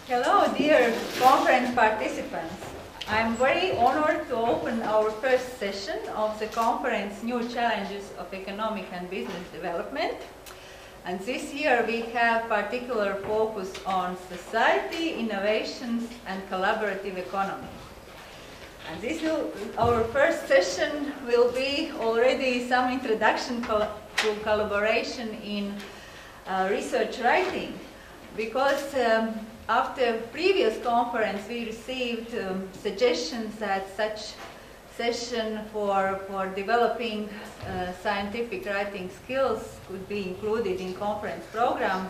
Hello, dear conference participants. I'm very honored to open our first session of the conference New Challenges of Economic and Business Development. And this year we have particular focus on society, innovations, and collaborative economy. And our first session will be already some introduction to collaboration in research writing, because after previous conference we received suggestions that such session for developing scientific writing skills could be included in conference program.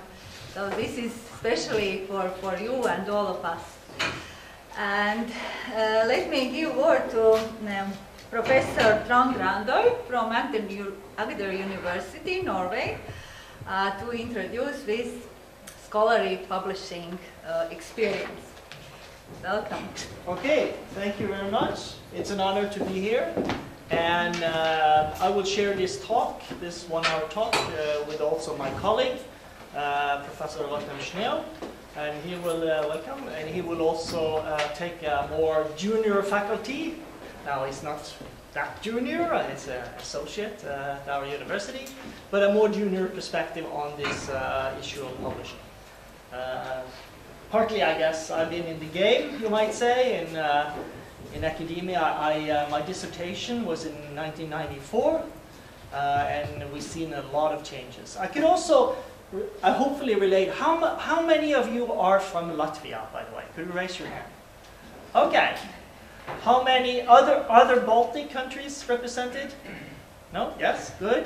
So this is especially for you and all of us. And let me give word to Professor Trond Grandøy from Agder University, Norway, to introduce this scholarly publishing experience. Welcome. Okay, thank you very much. It's an honor to be here. And I will share this 1-hour talk, with also my colleague, Professor Schnell. And he will welcome, and he will also take a more junior faculty. Now he's not that junior, he's an associate at our university, but a more junior perspective on this issue of publishing. Partly, I guess, I've been in the game, you might say, in academia. My dissertation was in 1994, and we've seen a lot of changes. I could also hopefully relate. How many of you are from Latvia, by the way? Could you raise your hand? Okay. How many other Baltic countries represented? No? Yes? Good.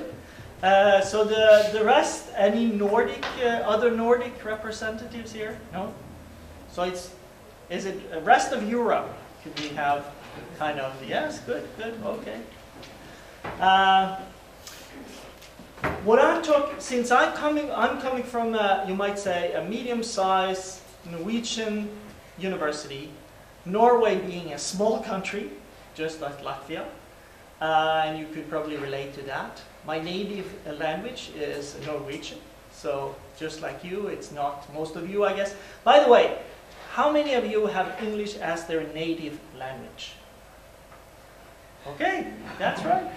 So the rest, any Nordic, other Nordic representatives here? No? So is it rest of Europe? Could we have kind of, yes, good, okay. What I took, since I'm coming from, you might say, a medium-sized Norwegian university, Norway being a small country, just like Latvia, and you could probably relate to that. My native language is Norwegian, so just like you, it's not most of you, I guess. By the way, how many of you have English as their native language? Okay, that's right.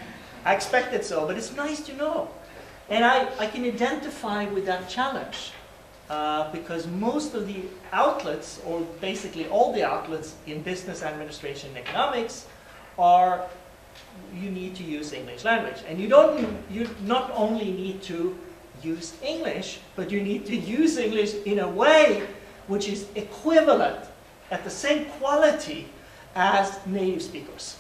I expected so, but it's nice to know. And I can identify with that challenge because most of the outlets, or basically all the outlets in business administration and economics, you need to use English language. And you not only need to use English, but you need to use English in a way which is equivalent, at the same quality as native speakers.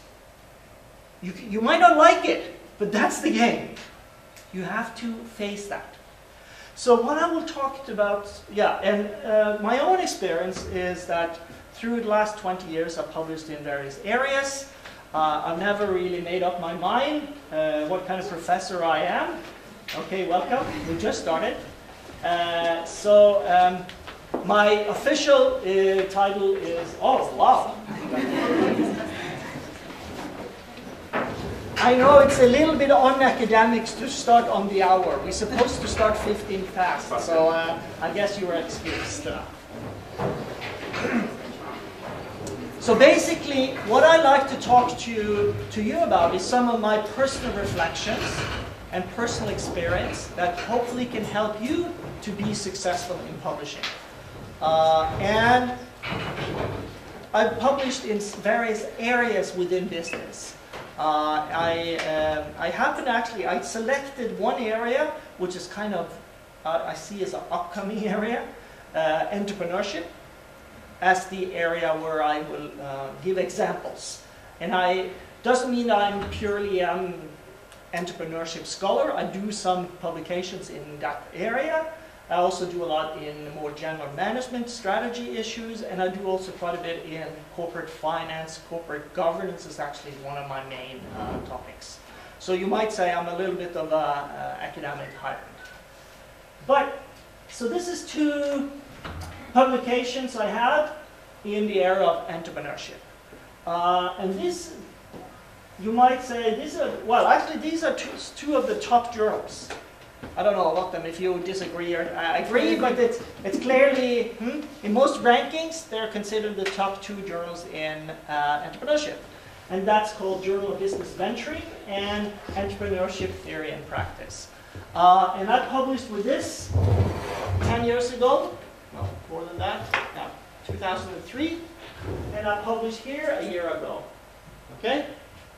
You might not like it, but that's the game. You have to face that. So what I will talk about, my own experience is that through the last 20 years I've published in various areas. I've never really made up my mind what kind of professor I am. Okay, welcome. We just started. My official title is, oh wow. I know it's a little bit un-academic to start on the hour. We're supposed to start 15 past, so I guess you are excused. So basically, what I like to talk to you about is some of my personal reflections and personal experience that hopefully can help you to be successful in publishing. And I've published in various areas within business. I selected one area which is kind of, I see as an upcoming area, entrepreneurship, as the area where I will give examples. And doesn't mean I'm purely entrepreneurship scholar. I do some publications in that area. I also do a lot in more general management strategy issues, and I do also quite a bit in corporate finance. Corporate governance is actually one of my main topics. So you might say I'm a little bit of an academic hybrid. So this is 2 publications I had in the area of entrepreneurship. And this, you might say, these are 2 of the top journals I don't know about them if you disagree or agree, but it's clearly, in most rankings, they're considered the top 2 journals in entrepreneurship. And that's called Journal of Business Venturing and Entrepreneurship Theory and Practice. And I published with this 10 years ago, no, more than that, no, 2003, and I published here a year ago. Okay?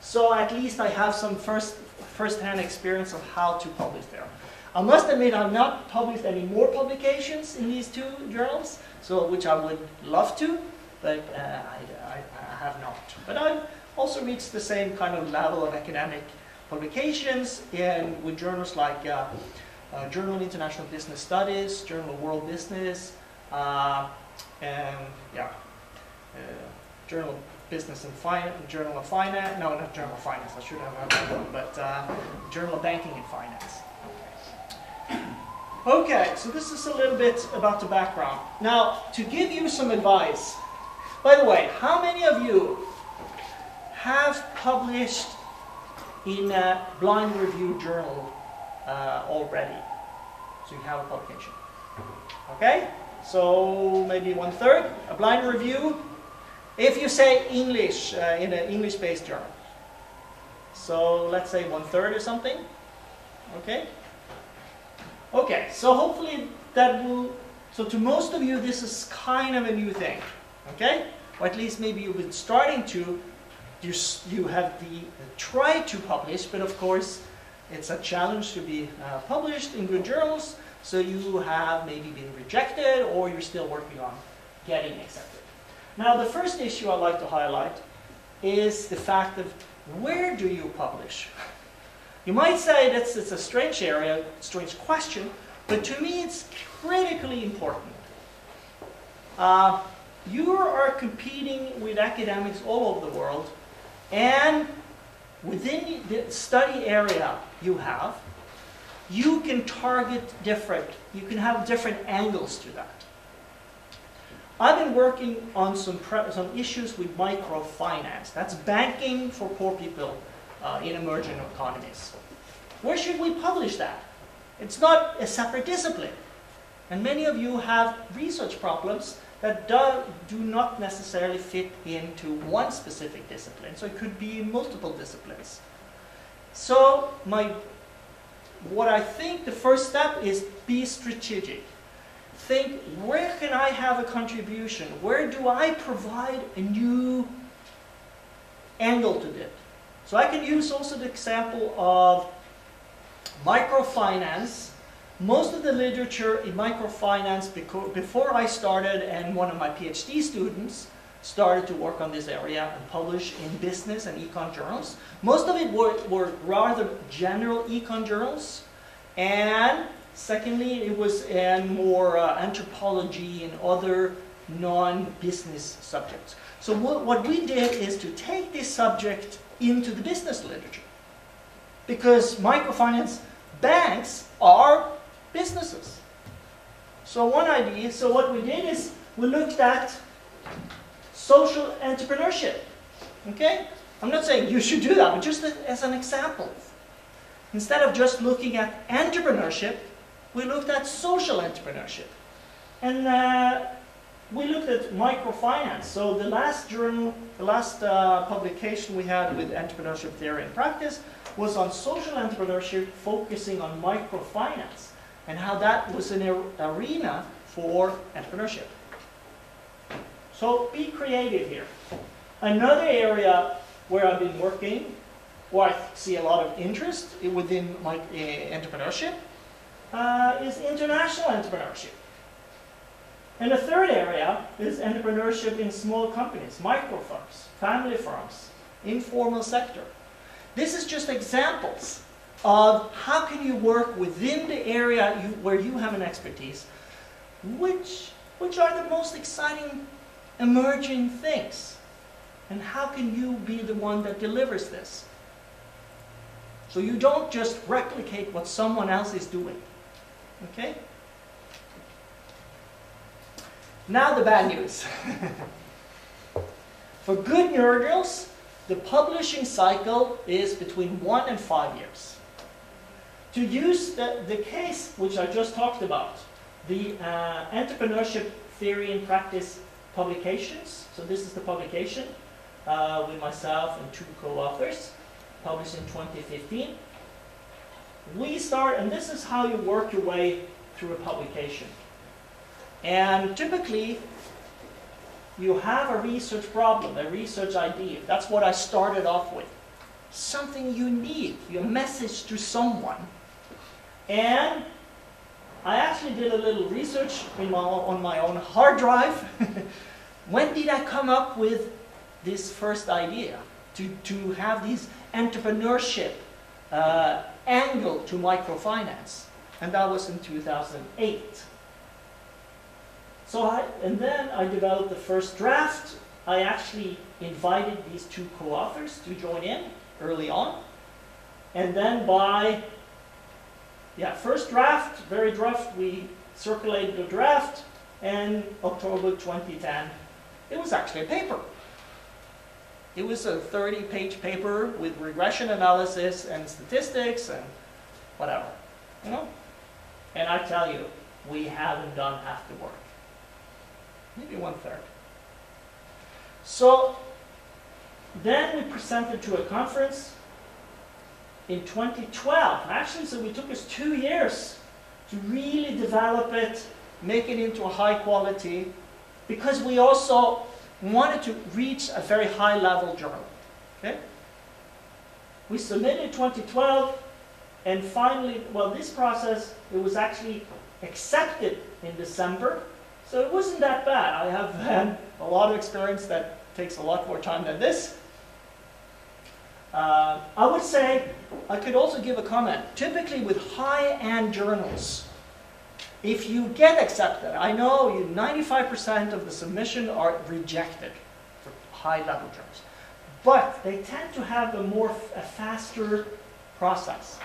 So at least I have some first-hand experience of how to publish there. I must admit I've not published any more publications in these 2 journals, so which I would love to, but I have not. But I've also reached the same kind of level of academic publications with journals like Journal of International Business Studies, Journal of World Business, and Journal of Business and Finance, Journal of Finance, no, not Journal of Finance, I should have had that one, but Journal of Banking and Finance. Okay, so this is a little bit about the background. Now, to give you some advice, by the way, how many of you have published in a blind review journal already? So you have a publication. Okay, so maybe 1/3, a blind review. If you say English, in an English-based journal. So let's say 1/3 or something. Okay? Okay, so hopefully that will, so to most of you this is kind of a new thing. Okay? Or at least maybe you've been starting to, you have tried to publish, but of course it's a challenge to be published in good journals, so you have maybe been rejected or you're still working on getting accepted. Now the first issue I'd like to highlight is the fact of where do you publish? You might say it's a strange area, strange question, but to me it's critically important. You are competing with academics all over the world, and within the study area you have, you can target different, you can have different angles to that. I've been working on some issues with microfinance. That's banking for poor people in emerging economies. Where should we publish that? It's not a separate discipline. And many of you have research problems that do not necessarily fit into one specific discipline. So it could be in multiple disciplines. So what I think the first step is be strategic. Think, where can I have a contribution? Where do I provide a new angle to it? So I can use also the example of microfinance. Most of the literature in microfinance, before I started and one of my PhD students started to work on this area and publish in business and econ journals, most of it were rather general econ journals, and secondly, it was in more anthropology and other non-business subjects. So what we did is to take this subject into the business literature, because microfinance banks are businesses. So one idea, so what we did is we looked at social entrepreneurship. Okay? I'm not saying you should do that, but just as an example. Instead of just looking at entrepreneurship, we looked at social entrepreneurship. And we looked at microfinance. So the last journal, the last publication we had with Entrepreneurship Theory and Practice was on social entrepreneurship, focusing on microfinance and how that was an arena for entrepreneurship. So be creative here. Another area where I've been working, where I see a lot of interest within entrepreneurship, is international entrepreneurship. And the third area is entrepreneurship in small companies, micro firms, family firms, informal sector. This is just examples of how can you work within the area where you have an expertise, which are the most exciting emerging things, and how can you be the one that delivers this? So you don't just replicate what someone else is doing. Okay? Now the bad news. For good journals, the publishing cycle is between 1 and 5 years. to use the case which I just talked about, the Entrepreneurship Theory and Practice publications. So this is the publication with myself and 2 co-authors, published in 2015. We start, and this is how you work your way through a publication. And typically, you have a research problem, a research idea. That's what I started off with. Something unique, your message to someone. And I actually did a little research on my own hard drive. When did I come up with this first idea to have this entrepreneurship angle to microfinance? And that was in 2008. And then I developed the first draft. I actually invited these 2 co-authors to join in early on. And then by, first draft, very rough, we circulated the draft, and October 2010, it was actually a paper. It was a 30-page paper with regression analysis and statistics and whatever, you know? And I tell you, we haven't done half the work. Maybe 1/3. So then we presented to a conference in 2012. Actually, so it took us 2 years to really develop it, make it into a high quality, because we also wanted to reach a very high-level journal. Okay? We submitted in 2012, and finally, well, this process, it was actually accepted in December. So it wasn't that bad. I have had a lot of experience that takes a lot more time than this. I would say, I could also give a comment. Typically with high-end journals, if you get accepted, I know 95% of the submission are rejected for high-level journals. But they tend to have a faster process.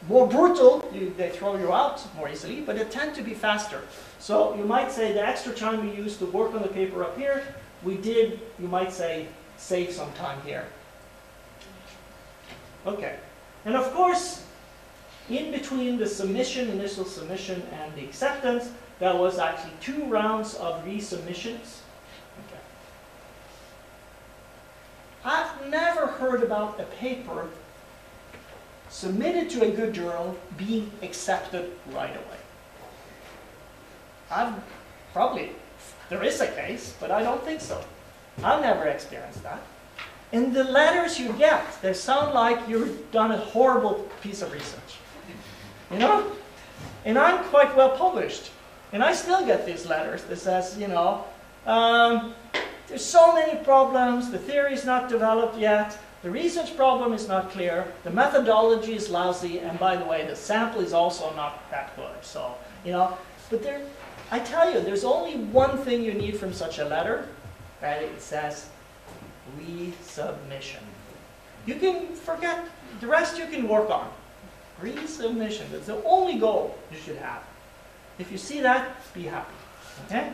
More brutal, they throw you out more easily, but they tend to be faster. So you might say the extra time we used to work on the paper up here, we did, you might say, save some time here. Okay. And of course, in between the submission, initial submission, and the acceptance, there was actually 2 rounds of resubmissions. Okay. I've never heard about a paper submitted to a good journal being accepted right away. There is a case, but I don't think so. I've never experienced that. And the letters you get, they sound like you've done a horrible piece of research. You know? And I'm quite well published. And I still get these letters that says, you know, there's so many problems, the theory is not developed yet, the research problem is not clear, the methodology is lousy, and by the way, the sample is also not that good. So, you know, but I tell you, there's only one thing you need from such a letter, right? It says resubmission. You can forget, the rest you can work on. Resubmission, that's the only goal you should have. If you see that, be happy, okay?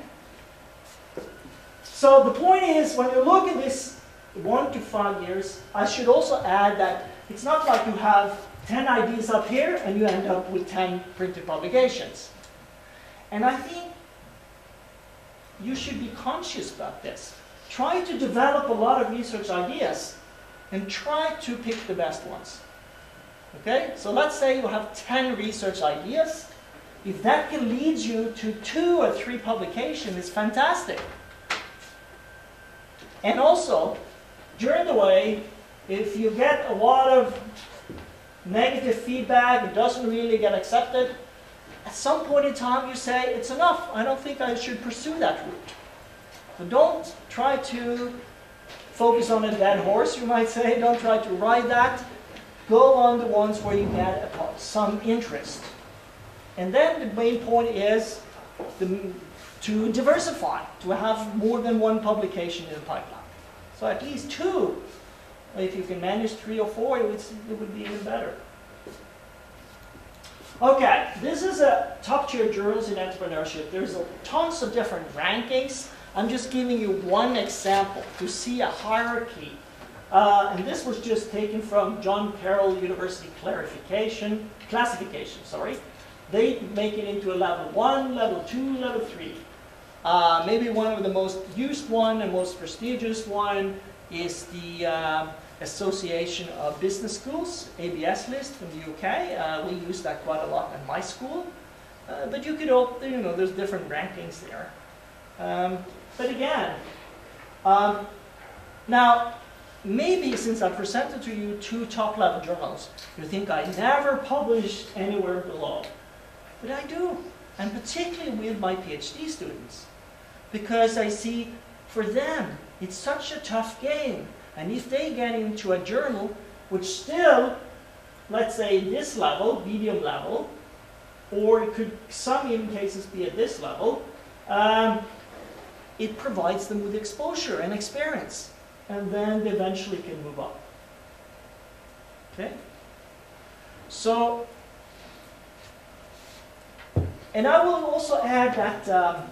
So the point is, when you look at this 1 to 5 years, I should also add that it's not like you have 10 ideas up here and you end up with 10 printed publications. And I think you should be conscious about this. Try to develop a lot of research ideas and try to pick the best ones. Okay? So let's say you have 10 research ideas. If that can lead you to 2 or 3 publications, it's fantastic. And also, during the way, if you get a lot of negative feedback, it doesn't really get accepted, at some point in time you say, it's enough, I don't think I should pursue that route. So don't try to focus on a dead horse, you might say, don't try to ride that. Go on the ones where you get some interest. And then the main point is to diversify, to have more than 1 publication in the pipeline. So at least 2. If you can manage 3 or 4, it would be even better. Okay, this is a top-tier journals in entrepreneurship. There's tons of different rankings. I'm just giving you one example to see a hierarchy And this was just taken from John Carroll University classification, sorry. They make it into a level 1, level 2, level 3. Maybe one of the most used one and most prestigious one is the Association of Business Schools, ABS list from the UK. We use that quite a lot in my school. But you could, there's different rankings there. But again, now, maybe since I presented to you 2 top-level journals, you think I never published anywhere below. But I do, and particularly with my PhD students. Because I see, for them, it's such a tough game. And if they get into a journal, which still, let's say this level, medium level, or it could, some even cases, be at this level, it provides them with exposure and experience. And then they eventually can move up. Okay? So, and I will also add that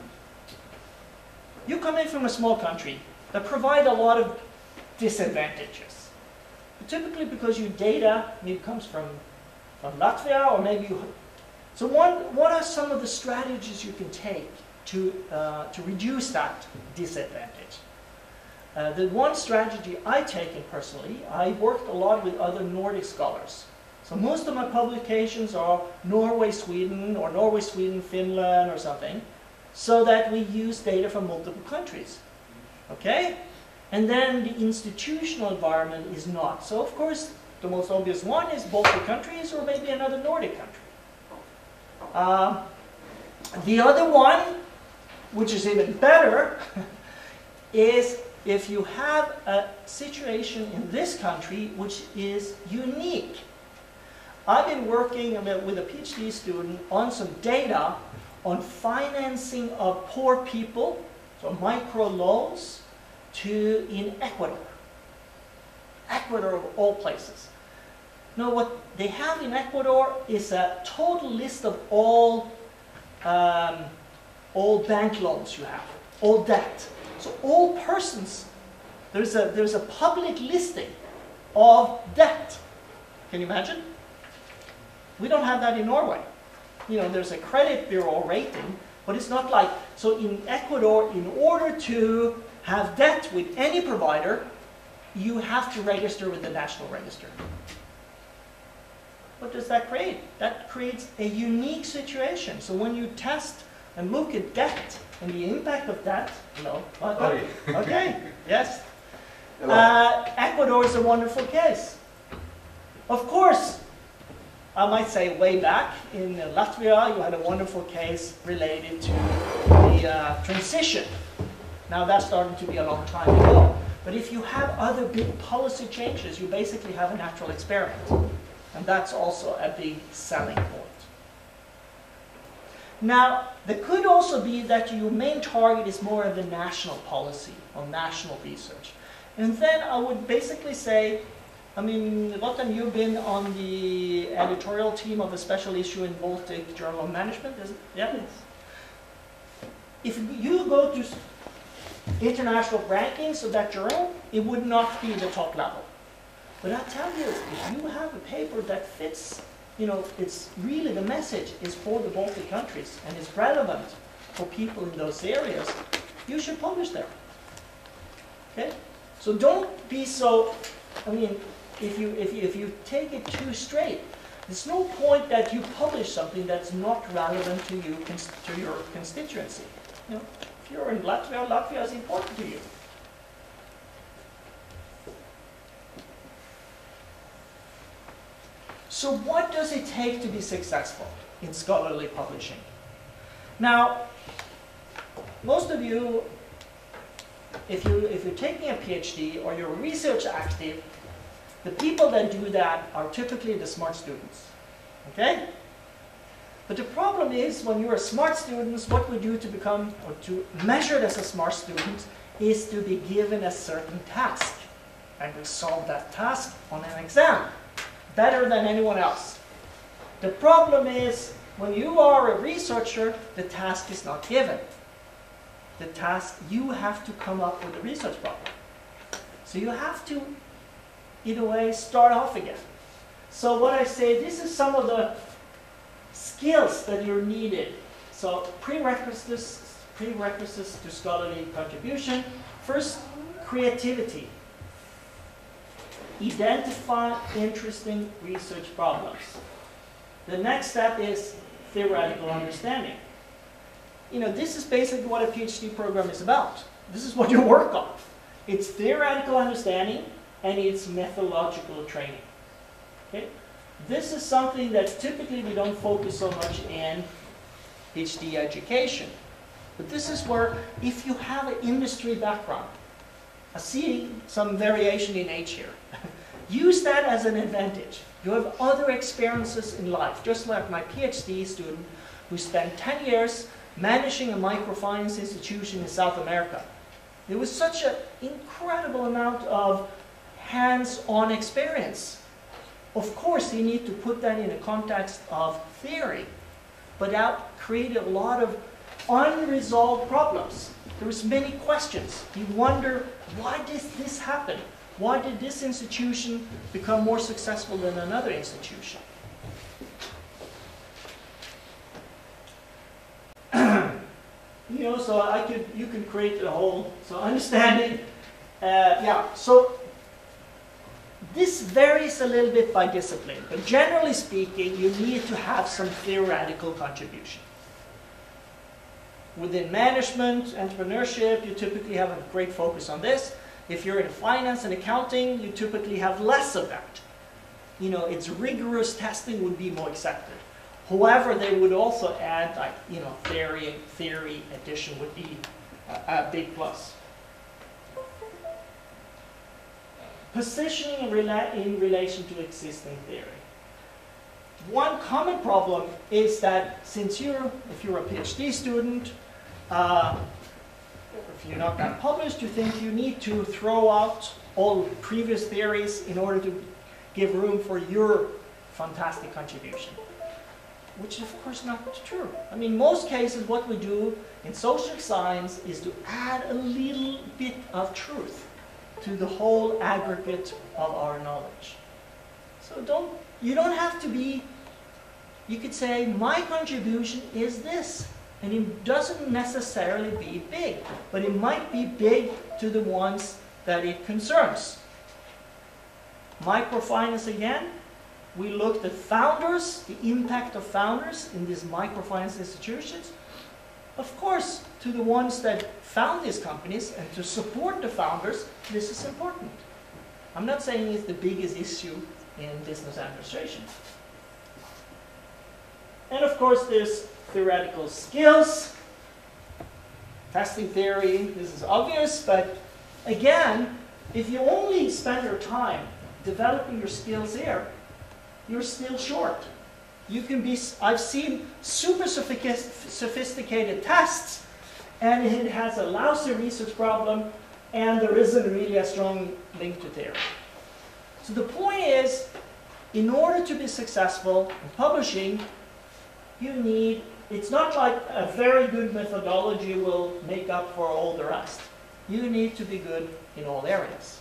you come in from a small country that provide a lot of disadvantages. Typically because your data maybe comes from Latvia, or maybe you... So what are some of the strategies you can take to reduce that disadvantage? The one strategy I taken personally, I worked a lot with other Nordic scholars. So most of my publications are Norway, Sweden, or Norway, Sweden, Finland, or something, so that we use data from multiple countries. Okay? And then the institutional environment is not. So of course, the most obvious one is Baltic countries, or maybe another Nordic country. The other one, which is even better, is if you have a situation in this country which is unique. I've been working with a PhD student on some data on financing of poor people, so microloans, in Ecuador. Ecuador of all places. Now what they have in Ecuador is a total list of all bank loans you have, all debt. So all persons, there's a public listing of debt. Can you imagine? We don't have that in Norway. There's a credit bureau rating, but it's not like, so in Ecuador, in order to have debt with any provider, you have to register with the National Register. What does that create? That creates a unique situation. So when you test and look at debt and the impact of that, okay, yes. Ecuador is a wonderful case. Of course, I might say way back in Latvia, you had a wonderful case related to the transition. Now that's starting to be a long time ago. But if you have other big policy changes, you basically have a natural experiment. And that's also a big selling point. Now, there could also be that your main target is more of the national policy or national research. And then I would basically say, Lotten, you've been on the editorial team of a special issue in Baltic Journal of Management, isn't it? Yeah. Yes. If you go to international rankings of that journal, it would not be the top level. But I tell you, if you have a paper that fits, it's really the message is for the Baltic countries and is relevant for people in those areas, you should publish there. Okay? So don't be so, if you take it too straight, there's no point that you publish something that's not relevant to you, to your constituency. If you're in Latvia, Latvia is important to you. So what does it take to be successful in scholarly publishing? Now, most of you, if you're taking a PhD or you're research active, the people that do that are typically the smart students. Okay? But the problem is, when you're a smart student, what we do to become, or to measure it as a smart student, is to be given a certain task. And we solve that task on an exam, better than anyone else. The problem is, when you are a researcher, the task is not given. The task, you have to come up with a research problem. So you have to in a way, start off again. So what I say, this is some of the skills that you're needed. So prerequisites to scholarly contribution. First, creativity. Identify interesting research problems. The next step is theoretical understanding. You know, this is basically what a PhD program is about. This is what you work on. It's theoretical understanding and it's methodological training. Okay? This is something that typically we don't focus so much in PhD education. But this is where, if you have an industry background, I see some variation in age here. Use that as an advantage. You have other experiences in life, just like my PhD student who spent 10 years managing a microfinance institution in South America. There was such an incredible amount of hands-on experience. Of course, you need to put that in a context of theory, but that created a lot of unresolved problems. There was many questions. You wonder, why did this happen? Why did this institution become more successful than another institution? You know, so you can create a whole, so understanding, yeah, so this varies a little bit by discipline, but generally speaking, you need to have some theoretical contribution. Within management, entrepreneurship, you typically have a great focus on this. If you're in finance and accounting, you typically have less of that. You know, it's rigorous testing would be more accepted. However, they would also add, like, you know, theory addition would be a big plus. Positioning in relation to existing theory. One common problem is that since if you're a PhD student, if you're not that published, you think you need to throw out all previous theories in order to give room for your fantastic contribution. Which is, of course, not true. I mean, most cases, what we do in social science is to add a little bit of truth to the whole aggregate of our knowledge. So you don't have to be, you could say, my contribution is this. And it doesn't necessarily be big, but it might be big to the ones that it concerns. Microfinance again, we looked at founders, the impact of founders in these microfinance institutions. Of course, to the ones that found these companies and to support the founders, this is important. I'm not saying it's the biggest issue in business administration. And of course, there's theoretical skills, testing theory, this is obvious, but again, if you only spend your time developing your skills here, you're still short. You can be, I've seen super sophisticated tests, and it has a lousy research problem, and there isn't really a strong link to theory. So the point is, in order to be successful in publishing, you need, it's not like a very good methodology will make up for all the rest. You need to be good in all areas.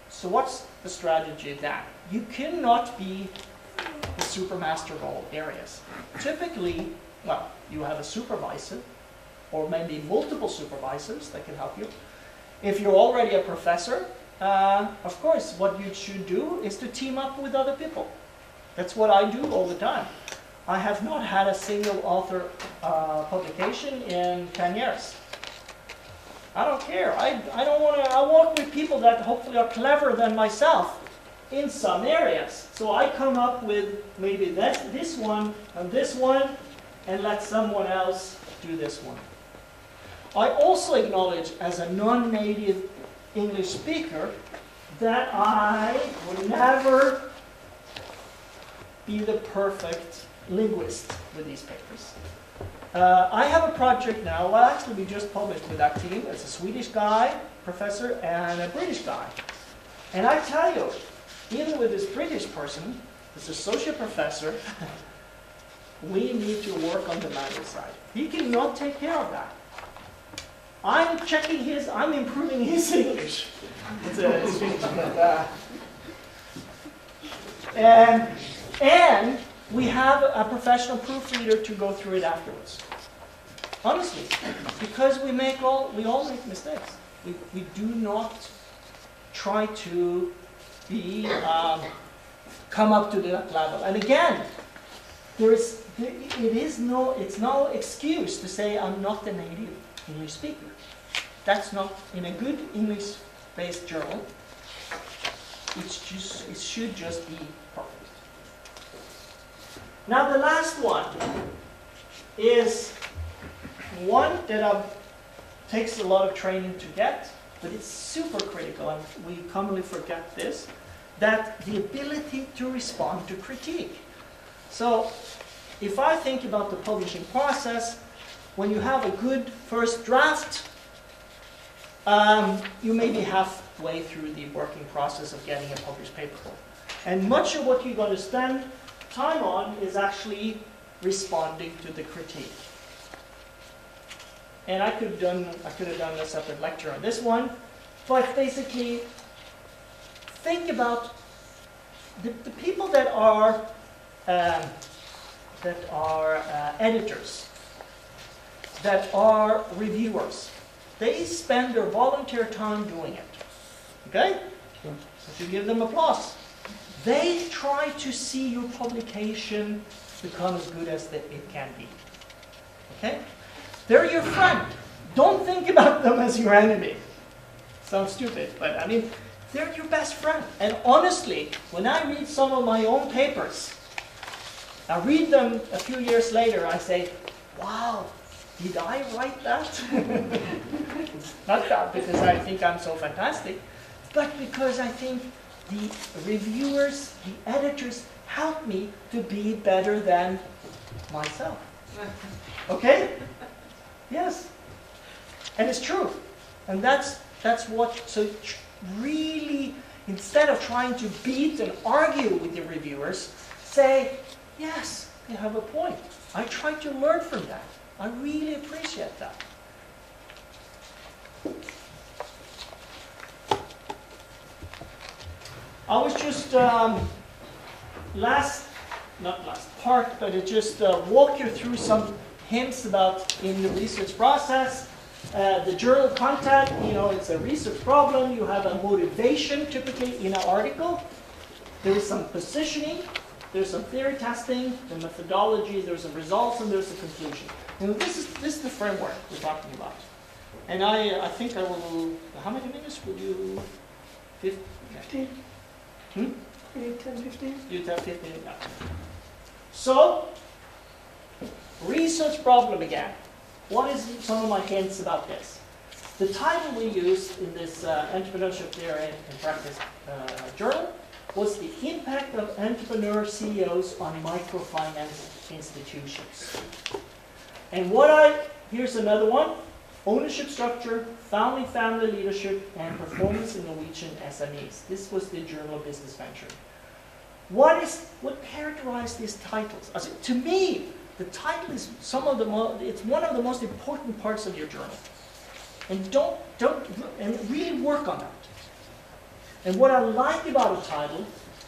So what's the strategy then? You cannot be the supermaster of all areas. Typically, well, you have a supervisor, or maybe multiple supervisors that can help you. If you're already a professor, of course, what you should do is to team up with other people. That's what I do all the time. I have not had a single author publication in 10 years. I don't care. I don't want to. I work with people that hopefully are cleverer than myself in some areas. So I come up with maybe this one, and let someone else do this one. I also acknowledge, as a non-native English speaker, that I would never be the perfect linguist with these papers. I have a project now, well actually we just published with that team. It's a Swedish guy, professor, and a British guy. And I tell you, even with this British person, this associate professor, we need to work on the language side. He cannot take care of that. I'm checking his, I'm improving his English. It's strange, but, and we have a professional proofreader to go through it afterwards. Honestly, because we all make mistakes. We do not try to be come up to that level. And again, it's no excuse to say I'm not a native English speaker. That's not in a good English-based journal. It should just be perfect. Now the last one is one that takes a lot of training to get, but it's super critical, and we commonly forget this, that the ability to respond to critique. So if I think about the publishing process, when you have a good first draft, you may be halfway through the working process of getting a published paper. And much of what you're going to spend time on is actually responding to the critique. And I could have done a separate lecture on this one, but basically, think about the people that are editors, that are reviewers. They spend their volunteer time doing it. Okay? So you give them applause. They try to see your publication become as good as it can be. Okay? They're your friend. Don't think about them as your enemy. Sounds stupid, but I mean, they're your best friend. And honestly, when I read some of my own papers, I read them a few years later, I say, wow, did I write that? Not that because I think I'm so fantastic, but because I think the reviewers, the editors, help me to be better than myself. Okay? Yes. And it's true. And that's what, so really, instead of trying to beat and argue with the reviewers, say, yes, you have a point. I try to learn from that. I really appreciate that. I was just, not last part, but it just walk you through some hints about in the research process. The journal content, it's a research problem. You have a motivation typically in an article. There is some positioning. There's some theory testing, the methodology, there's some results, and there's a conclusion. This is the framework we're talking about. And I think I will, how many minutes will you? 15? Hmm? 10, 15? You tell 15, yeah. So, research problem again. What is some of my hints about this? The title we used in this Entrepreneurship Theory and Practice journal was the impact of entrepreneur CEOs on microfinance institutions. And here's another one, ownership structure, founding family leadership, and performance in Norwegian SMEs. This was the Journal of Business Venture. What characterized these titles? To me, the title is it's one of the most important parts of your journal. And and really work on that. And what I like about a title,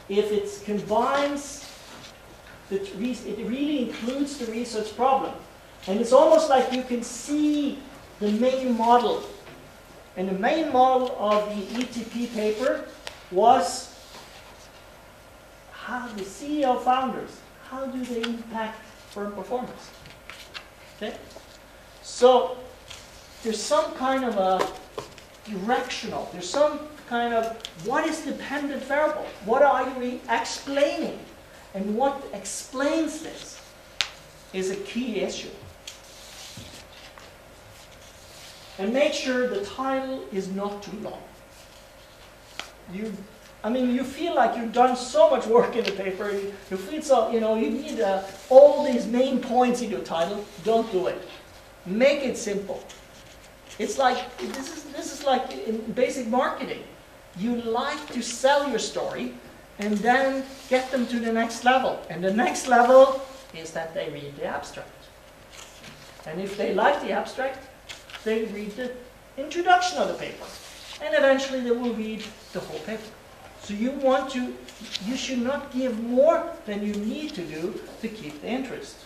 if it combines, it really includes the research problem. And it's almost like you can see the main model. And the main model of the ETP paper was how the CEO founders, how do they impact firm performance? Okay? So there's some kind of a directional, there's some kind of what is dependent variable? What are you explaining? And what explains this is a key issue. And make sure the title is not too long. You feel like you've done so much work in the paper. You feel so, you need all these main points in your title. Don't do it. Make it simple. It's like, this is like in basic marketing. You like to sell your story and then get them to the next level. And the next level is that they read the abstract. And if they like the abstract, they read the introduction of the paper. And eventually they will read the whole paper. So you should not give more than you need to do to keep the interest.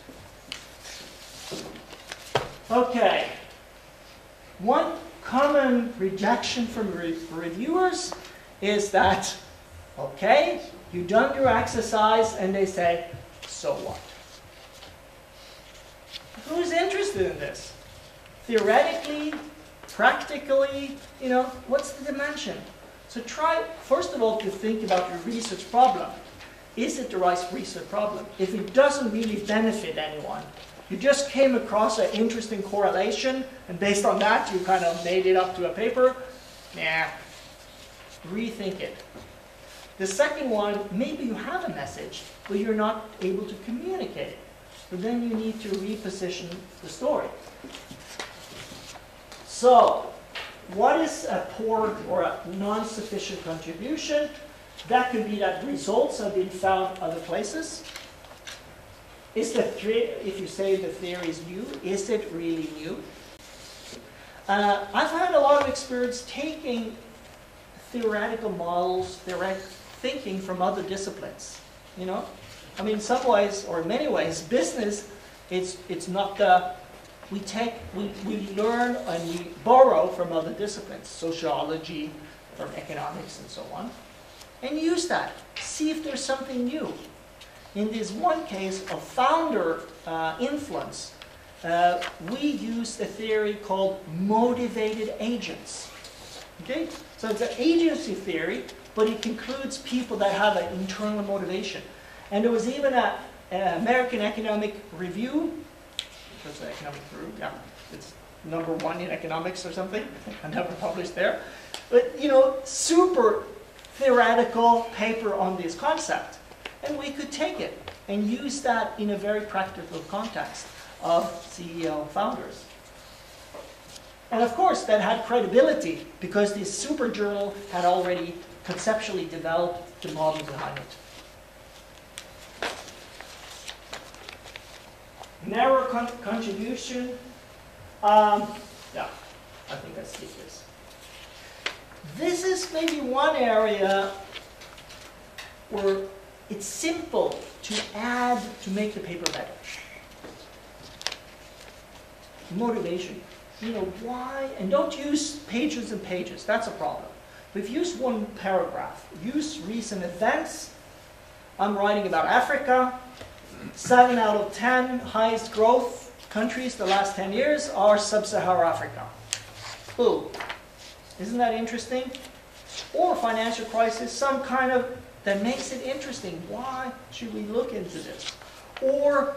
Okay. One common rejection from reviewers is that, okay, you've done your exercise, and they say, so what? Who's interested in this? Theoretically, practically, what's the dimension? So try, first of all, to think about your research problem. Is it the right research problem? If it doesn't really benefit anyone, you just came across an interesting correlation, and based on that, you kind of made it up to a paper, rethink it. The second one, maybe you have a message, but you're not able to communicate it. But then you need to reposition the story. So, what is a poor or a non-sufficient contribution? That could be that results have been found other places. If you say the theory is new, is it really new? I've had a lot of experience taking theoretical models, theoretic thinking from other disciplines. I mean, in some ways, or in many ways, business, it's not the, we learn and we borrow from other disciplines, sociology, from economics and so on, and use that. See if there's something new. In this one case of founder influence, we use a theory called motivated agents. Okay? So it's an agency theory, but it includes people that have an internal motivation. And there was even an American Economic Review, that's the Economic Review, yeah, it's #1 in economics or something, I never published there. But, super theoretical paper on this concept. And we could take it and use that in a very practical context of CEO founders. And of course, that had credibility because this super journal had already conceptually developed the model behind it. Narrow contribution. Yeah, I think I skipped this. This is maybe one area where it's simple to add to make the paper better. Motivation. Why? And don't use pages and pages. That's a problem. But if you use one paragraph, use recent events. I'm writing about Africa. 7 out of 10 highest growth countries the last 10 years are sub-Saharan Africa. Ooh, isn't that interesting? Or financial crisis, some kind of, that makes it interesting. Why should we look into this? Or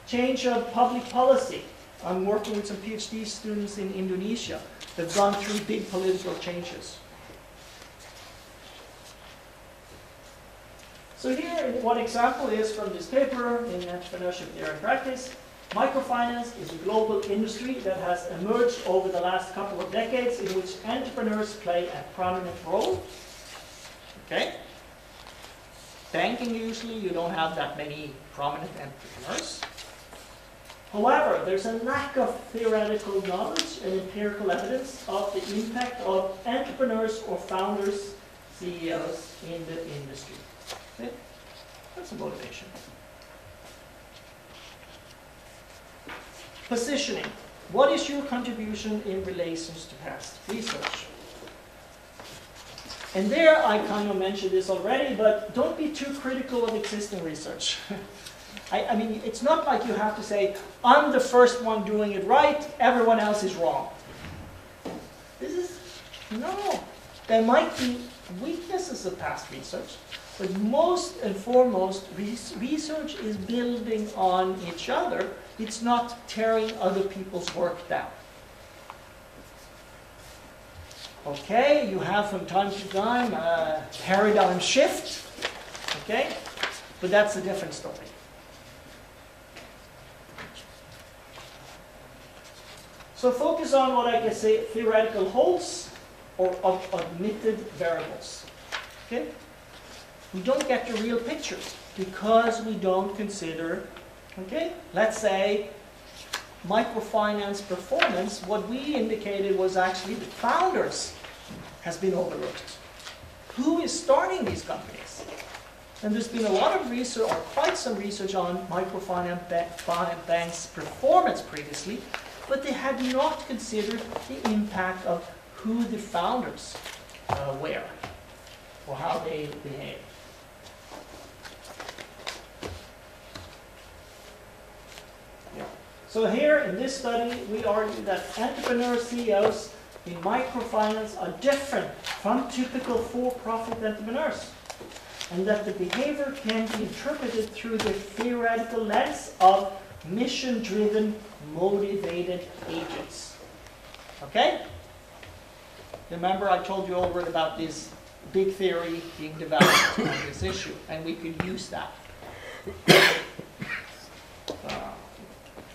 change of public policy. I'm working with some PhD students in Indonesia. They've gone through big political changes. So here, one example is from this paper in Entrepreneurship Theory and Practice. Microfinance is a global industry that has emerged over the last couple of decades in which entrepreneurs play a prominent role. Okay? Banking, usually, you don't have that many prominent entrepreneurs. However, there's a lack of theoretical knowledge and empirical evidence of the impact of entrepreneurs or founders, CEOs in the industry. Okay? That's a motivation. Positioning. What is your contribution in relation to past research? And there, I kind of mentioned this already, but don't be too critical of existing research. I mean, it's not like you have to say, I'm the first one doing it right, everyone else is wrong. No. There might be weaknesses of past research, but most and foremost, research is building on each other. It's not tearing other people's work down. Okay, you have from time to time a paradigm shift, okay, but that's a different story. So focus on what I can say theoretical holds or admitted variables. Okay? We don't get the real picture because we don't consider, okay, let's say microfinance performance, what we indicated was actually the founders has been overlooked. Who is starting these companies? And there's been a lot of research, or quite some research, on microfinance banks' performance previously, but they had not considered the impact of who the founders were, or how they behave. So here in this study, we argue that entrepreneur CEOs in microfinance are different from typical for-profit entrepreneurs, and that the behavior can be interpreted through the theoretical lens of mission-driven, motivated agents. Okay? Remember I told you over about this big theory being developed on this issue, and we could use that.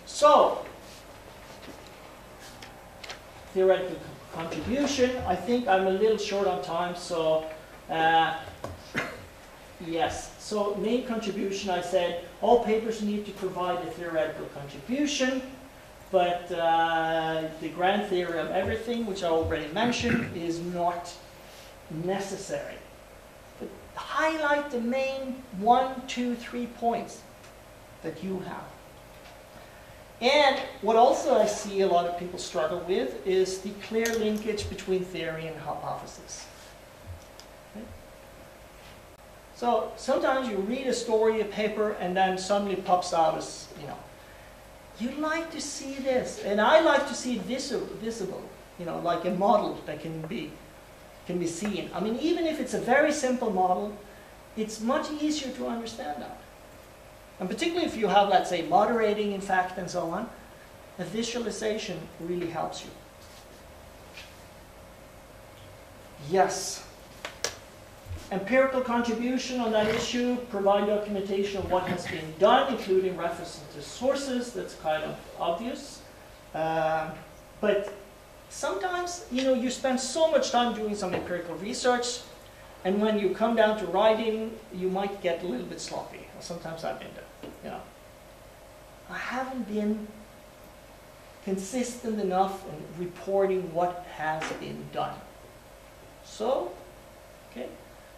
So, theoretical contribution. I think I'm a little short on time, so yes. So main contribution, I said all papers need to provide a theoretical contribution, but the grand theory of everything, which I already mentioned, is not necessary. But highlight the main 1, 2, 3 points that you have. And what also I see a lot of people struggle with is the clear linkage between theory and hypothesis. Okay? So sometimes you read a story, a paper, and then suddenly pops out as, you like to see this, and I like to see it visible, like a model that can be seen. I mean, even if it's a very simple model, it's much easier to understand that. And particularly if you have, let's say, moderating in fact and so on, a visualization really helps you. Yes. Empirical contribution on that issue, provide documentation of what has been done, including references to sources. That's kind of obvious. But sometimes, you spend so much time doing some empirical research, and when you come down to writing, you might get a little bit sloppy. Sometimes I've been there. I haven't been consistent enough in reporting what has been done. So, okay,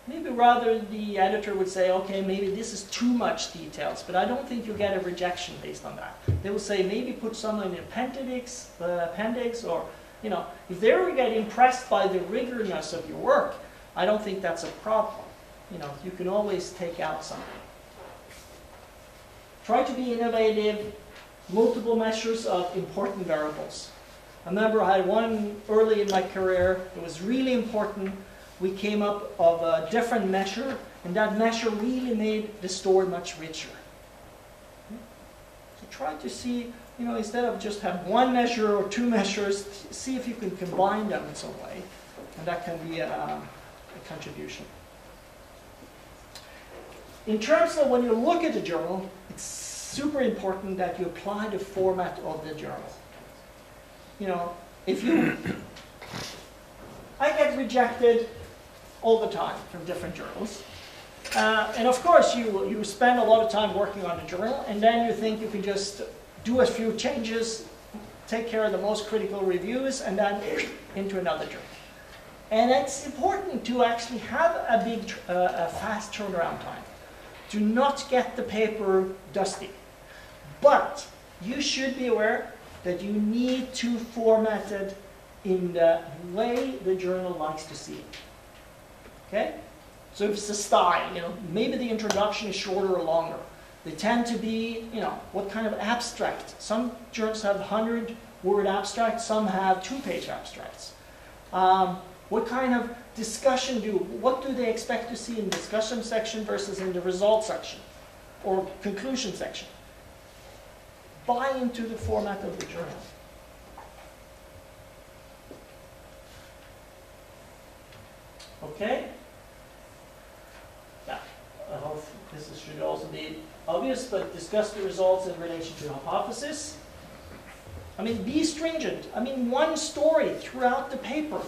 maybe rather the editor would say, okay, maybe this is too much details, but I don't think you'll get a rejection based on that. They will say maybe put some in the appendix, or, if they were getting impressed by the rigorousness of your work, I don't think that's a problem. You can always take out something. Try to be innovative, multiple measures of important variables. I remember I had one early in my career. It was really important. We came up of a different measure, and that measure really made the story much richer. So try to see, instead of just have one measure or 2 measures, see if you can combine them in some way, and that can be a contribution. In terms of when you look at the journal, it's super important that you apply the format of the journal. I get rejected all the time from different journals. And of course, you spend a lot of time working on the journal, and then you think you can just do a few changes, take care of the most critical reviews, and then into another journal. And it's important to actually have a fast turnaround time. Do not get the paper dusty. But you should be aware that you need to format it in the way the journal likes to see it. Okay? So if it's a style, maybe the introduction is shorter or longer. They tend to be, what kind of abstract. Some journals have 100-word abstracts, some have 2-page abstracts. What kind of discussion what do they expect to see in the discussion section versus in the results section or conclusion section? Buy into the format of the journal. Okay? Yeah, I hope this should also be obvious, but discuss the results in relation to hypothesis. I mean, be stringent. I mean, one story throughout the paper.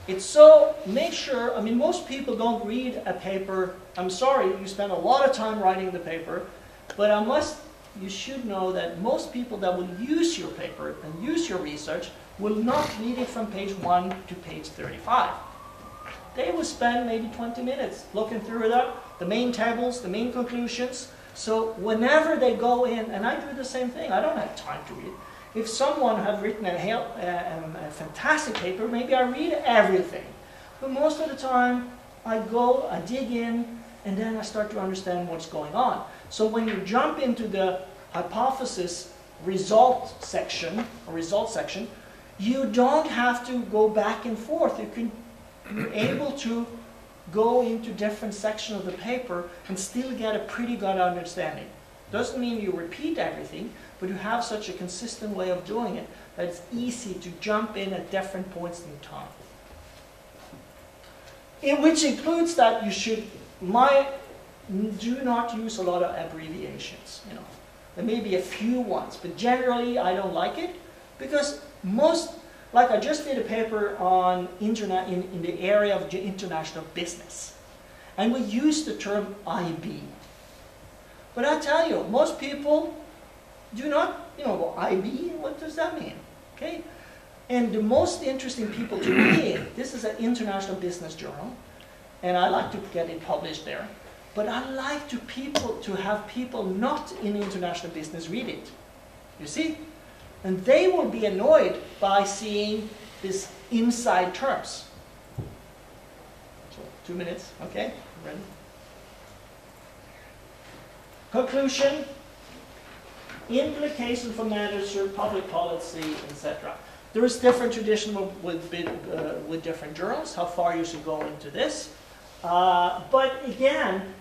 It's so, make sure, I mean, most people don't read a paper. I'm sorry, you spend a lot of time writing the paper, but I must you should know that most people that will use your paper and use your research will not read it from page 1 to page 35. They will spend maybe 20 minutes looking through it up, the main tables, the main conclusions. So whenever they go in, and I do the same thing, I don't have time to read. If someone has written a fantastic paper, maybe I read everything. But most of the time, I go, I dig in, and then I start to understand what's going on. So when you jump into the hypothesis result section, you don't have to go back and forth. You're able to go into different sections of the paper and still get a pretty good understanding. Doesn't mean you repeat everything, but you have such a consistent way of doing it that it's easy to jump in at different points in time. Which includes that you should do not use a lot of abbreviations. You know, there may be a few ones, but generally I don't like it because like I just did a paper on in the area of international business, and we use the term IB. But I tell you, most people do not, IB. What does that mean? Okay. And the most interesting people to me, this is an international business journal, and I like to get it published there. But I like to have people not in international business read it. You see? And they will be annoyed by seeing these inside terms. So 2 minutes, okay? Ready? Conclusion. Implication for management, public policy, etc. There is different tradition with different journals, how far you should go into this. But again,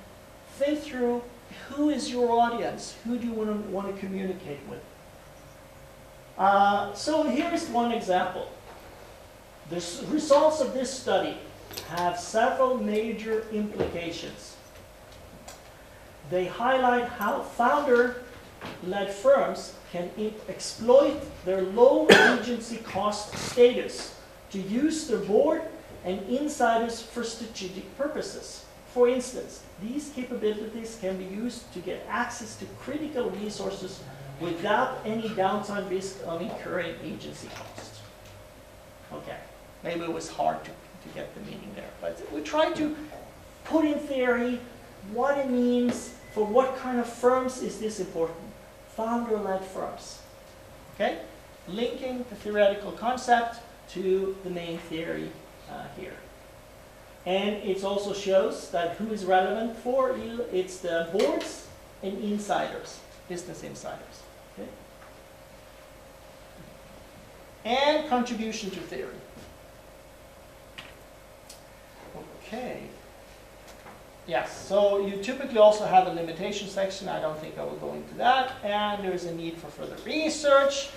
think through who is your audience, who do you want to communicate with. So here's one example. The results of this study have several major implications. They highlight how founder-led firms can exploit their low agency cost status to use their board and insiders for strategic purposes. For instance, these capabilities can be used to get access to critical resources without any downside risk of incurring agency costs. Okay, maybe it was hard to get the meaning there, but we try to put in theory what it means for what kind of firms is this important. Founder-led firms. Okay? Linking the theoretical concept to the main theory here. And it also shows that who is relevant for you, it's the boards and insiders, business insiders. Okay? And contribution to theory. Okay. Yes, so you typically also have a limitation section. I don't think I will go into that. And there is a need for further research,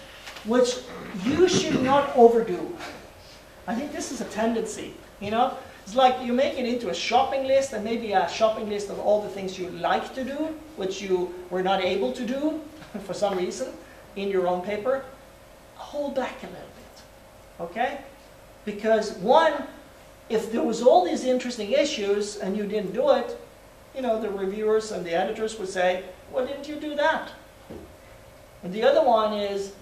which you should not overdo. I think this is a tendency, It's like you make it into a shopping list, and maybe a shopping list of all the things you like to do, which you were not able to do for some reason in your own paper. Hold back a little bit, okay? Because one, if there was all these interesting issues and you didn't do it, the reviewers and the editors would say, why didn't you do that? And the other one is,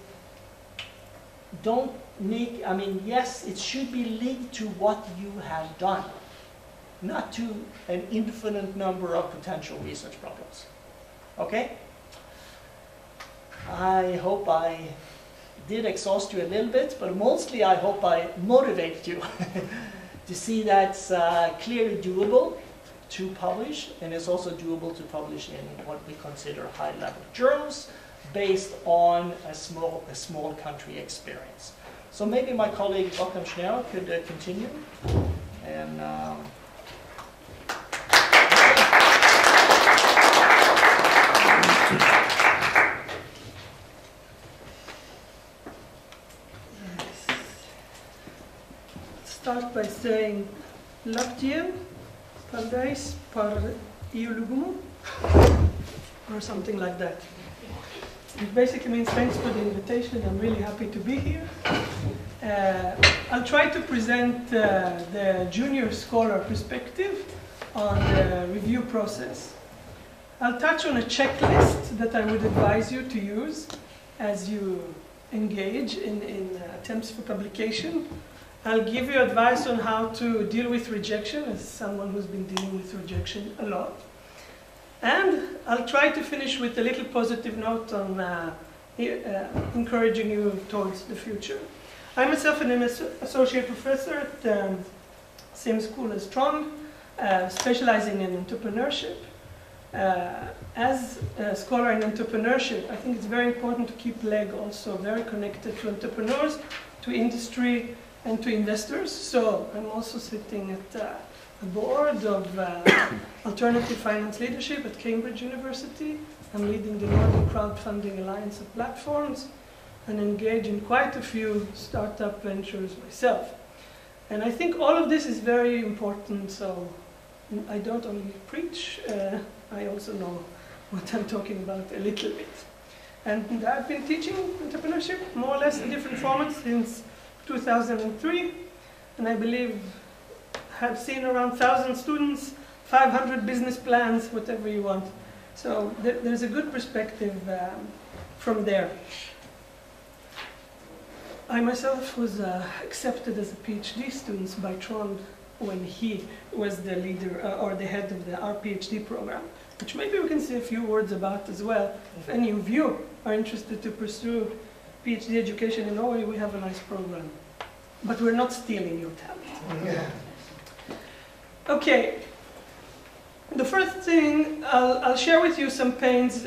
yes, it should be linked to what you have done, not to an infinite number of potential research problems. Okay? I hope I did exhaust you a little bit, but mostly I hope I motivated you to see that's clearly doable to publish, and it's also doable to publish in what we consider high-level journals based on a small country experience. So maybe my colleague Dr. Schnell could continue. And start by saying Laptiem, Paldais par Iulugumu, or something like that. It basically means thanks for the invitation. I'm really happy to be here. I'll try to present the junior scholar perspective on the review process. I'll touch on a checklist that I would advise you to use as you engage in attempts for publication. I'll give you advice on how to deal with rejection, as someone who's been dealing with rejection a lot. And I'll try to finish with a little positive note on encouraging you towards the future. I myself am an associate professor at the same school as Trond, specializing in entrepreneurship. As a scholar in entrepreneurship, I think it's very important to keep LEG also very connected to entrepreneurs, to industry, and to investors. So I'm also sitting at a board of Alternative Finance Leadership at Cambridge University. I'm leading the Nordic Crowdfunding Alliance of Platforms and engage in quite a few startup ventures myself. And I think all of this is very important, so I don't only preach, I also know what I'm talking about a little bit. And I've been teaching entrepreneurship more or less in different formats since 2003, and I believe have seen around 1,000 students, 500 business plans, whatever you want. So there's a good perspective from there. I myself was accepted as a PhD student by Trond when he was the leader or the head of our PhD program, which maybe we can say a few words about as well. If any of you are interested to pursue PhD education in Norway, we have a nice program. But we're not stealing your talent. Yeah. Okay, the first thing, I'll share with you some pains.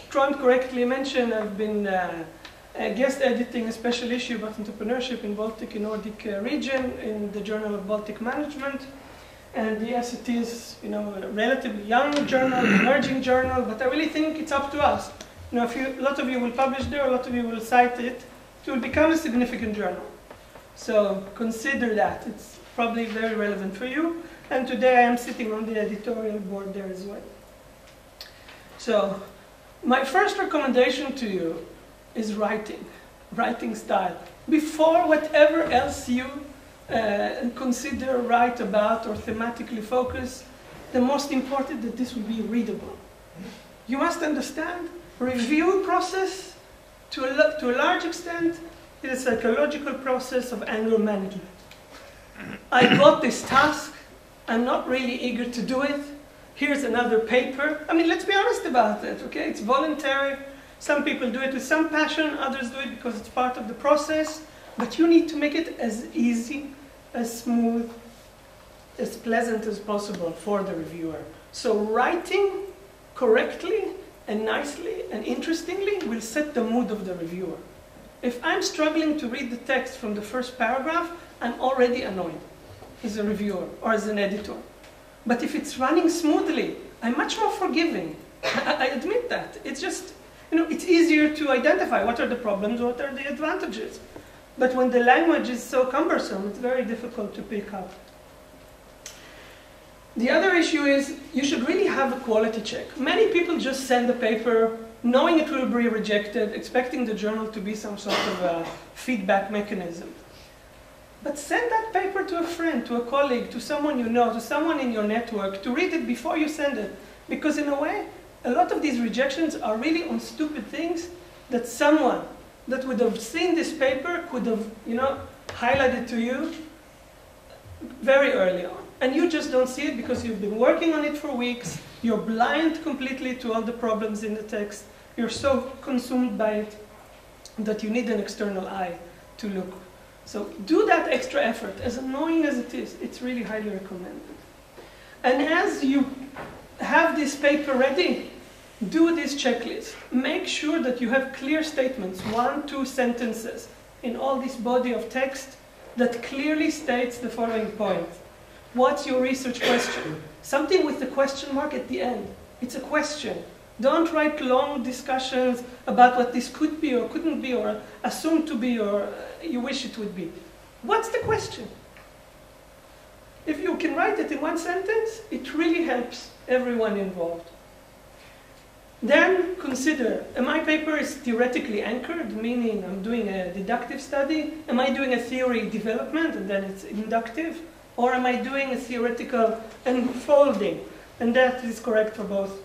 Trond correctly mentioned I've been guest editing a special issue about entrepreneurship in Baltic and Nordic region in the Journal of Baltic Management. And yes, it is, a relatively young journal, emerging journal, but I really think it's up to us. A lot of you will publish there, a lot of you will cite it. It will become a significant journal. So consider that. It's probably very relevant for you. And today I am sitting on the editorial board there as well. So my first recommendation to you is writing style. Before whatever else you consider, write about, or thematically focus, the most important that this will be readable. You must understand, review process to a large extent is a psychological process of anger management. I got this task, I'm not really eager to do it, here's another paper. I mean, let's be honest about it, okay? It's voluntary. Some people do it with some passion, others do it because it's part of the process, but you need to make it as easy, as smooth, as pleasant as possible for the reviewer. So writing correctly and nicely and interestingly will set the mood of the reviewer. If I'm struggling to read the text from the first paragraph, I'm already annoyed as a reviewer or as an editor. But if it's running smoothly, I'm much more forgiving. I admit that. It's just, it's easier to identify what are the problems, what are the advantages. But when the language is so cumbersome, it's very difficult to pick up. The other issue is you should really have a quality check. Many people just send the paper knowing it will be rejected, expecting the journal to be some sort of a feedback mechanism. But send that paper to a friend, to a colleague, to someone you know, to someone in your network, to read it before you send it. Because in a way, a lot of these rejections are really on stupid things that someone that would have seen this paper could have, highlighted to you very early on. And you just don't see it because you've been working on it for weeks, you're blind completely to all the problems in the text, you're so consumed by it that you need an external eye to look. So do that extra effort, as annoying as it is, it's really highly recommended. And as you have this paper ready, do this checklist. Make sure that you have clear statements, 1-2 sentences, in all this body of text that clearly states the following point. What's your research question? Something with the question mark at the end. It's a question. Don't write long discussions about what this could be or couldn't be or assumed to be or you wish it would be. What's the question? If you can write it in one sentence, it really helps everyone involved. Then consider, my paper is theoretically anchored, meaning I'm doing a deductive study. Am I doing a theory development and then it's inductive? Or am I doing a theoretical unfolding? And that is correct for both.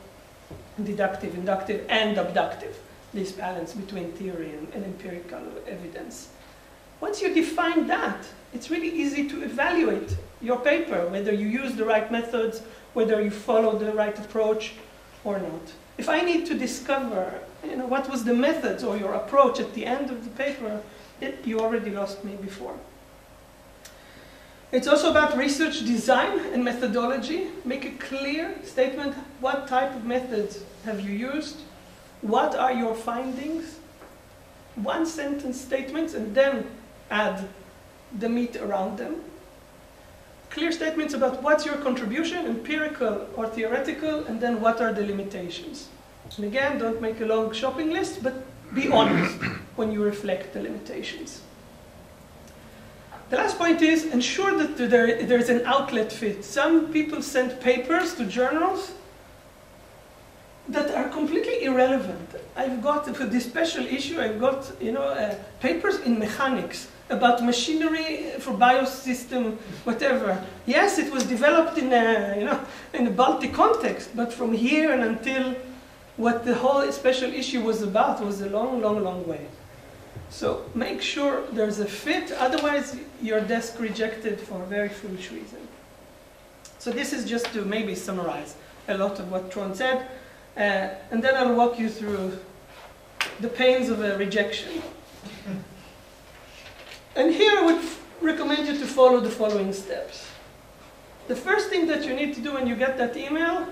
deductive, inductive, and abductive, this balance between theory and empirical evidence. Once you define that, it's really easy to evaluate your paper, whether you use the right methods, whether you follow the right approach or not. If I need to discover what was the methods or your approach at the end of the paper, you already lost me before. It's also about research design and methodology. Make a clear statement. What type of methods have you used? What are your findings? One sentence statements, and then add the meat around them. Clear statements about what's your contribution, empirical or theoretical, and then what are the limitations. And again, don't make a long shopping list, but be honest when you reflect the limitations. The last point is ensure that there's an outlet fit. Some people send papers to journals that are completely irrelevant. I've got, for this special issue, I've got papers in mechanics about machinery for biosystem, whatever. Yes, it was developed in a Baltic context, but from here and until what the whole special issue was about was a long, long, long way. So make sure there's a fit, otherwise your desk rejected for a very foolish reason. So this is just to maybe summarize a lot of what Trond said, and then I'll walk you through the pains of a rejection. And here I would recommend you to follow the following steps. The first thing that you need to do when you get that email,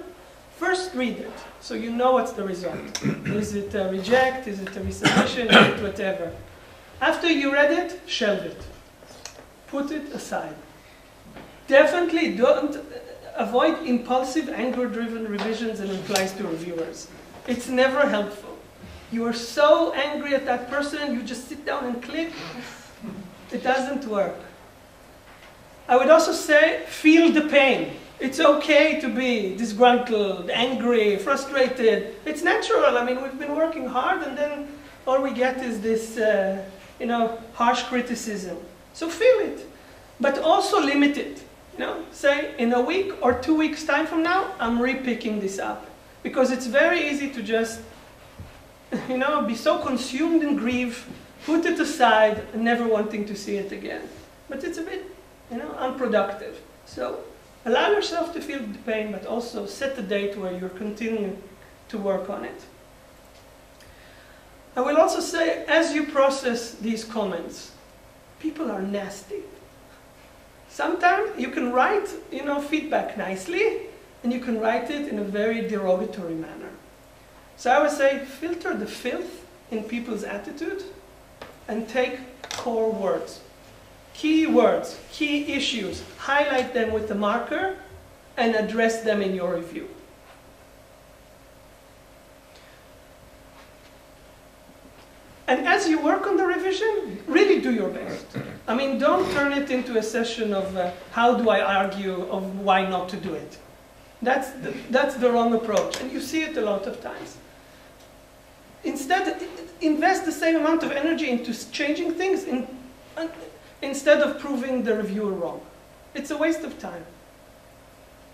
first read it, so you know what's the result. Is it a reject? Is it a resubmission? Is it whatever? After you read it, shelve it. Put it aside. Definitely don't avoid impulsive, anger-driven revisions and replies to reviewers. It's never helpful. You are so angry at that person, you just sit down and click. It doesn't work. I would also say, feel the pain. It's okay to be disgruntled, angry, frustrated. It's natural. I mean, we've been working hard, and then all we get is this, harsh criticism. So feel it, but also limit it. Say in a week or 2 weeks' time from now, I'm repicking this up, because it's very easy to just, be so consumed in grief, put it aside, and never wanting to see it again. But it's a bit, unproductive. So allow yourself to feel the pain, but also set a date where you're continuing to work on it. I will also say, as you process these comments, people are nasty. Sometimes you can write, feedback nicely, and you can write it in a very derogatory manner. So I would say, filter the filth in people's attitude, and take core words. Key words, key issues, highlight them with a marker, and address them in your review. And as you work on the revision, really do your best. I mean, don't turn it into a session of how do I argue of why not to do it. That's the wrong approach, and you see it a lot of times. Instead, invest the same amount of energy into changing things instead of proving the reviewer wrong. It's a waste of time.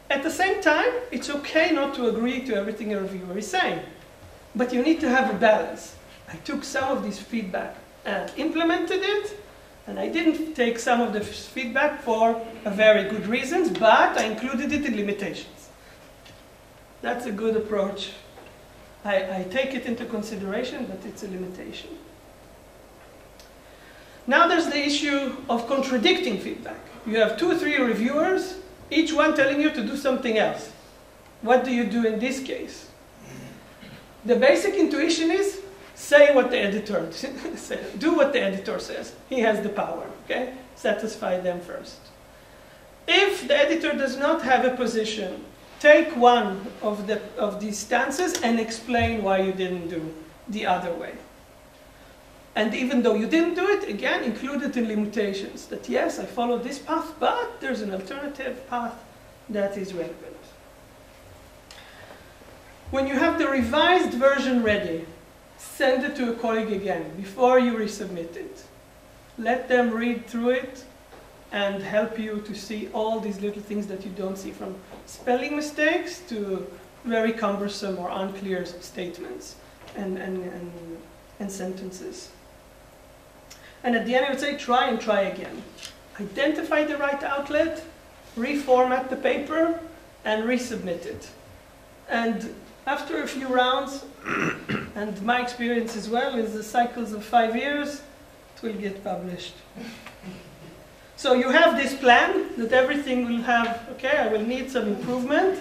At the same time, it's okay not to agree to everything a reviewer is saying, but you need to have a balance. I took some of this feedback and implemented it, and I didn't take some of the feedback for very good reasons, but I included it in limitations. That's a good approach. I take it into consideration, but it's a limitation. Now there's the issue of contradicting feedback. You have 2 or 3 reviewers, each one telling you to do something else. What do you do in this case? The basic intuition is, say what the editor says. Do what the editor says. He has the power, okay? Satisfy them first. If the editor does not have a position, take one of these stances and explain why you didn't do the other way. And even though you didn't do it, again, include it in limitations. That yes, I followed this path, but there's an alternative path that is relevant. When you have the revised version ready, send it to a colleague again before you resubmit it. Let them read through it and help you to see all these little things that you don't see, from spelling mistakes to very cumbersome or unclear statements and sentences. And at the end I would say try and try again. Identify the right outlet, reformat the paper, and resubmit it. And after a few rounds, and my experience as well is the cycles of 5 years, it will get published. So you have this plan that everything will have, okay, I will need some improvement,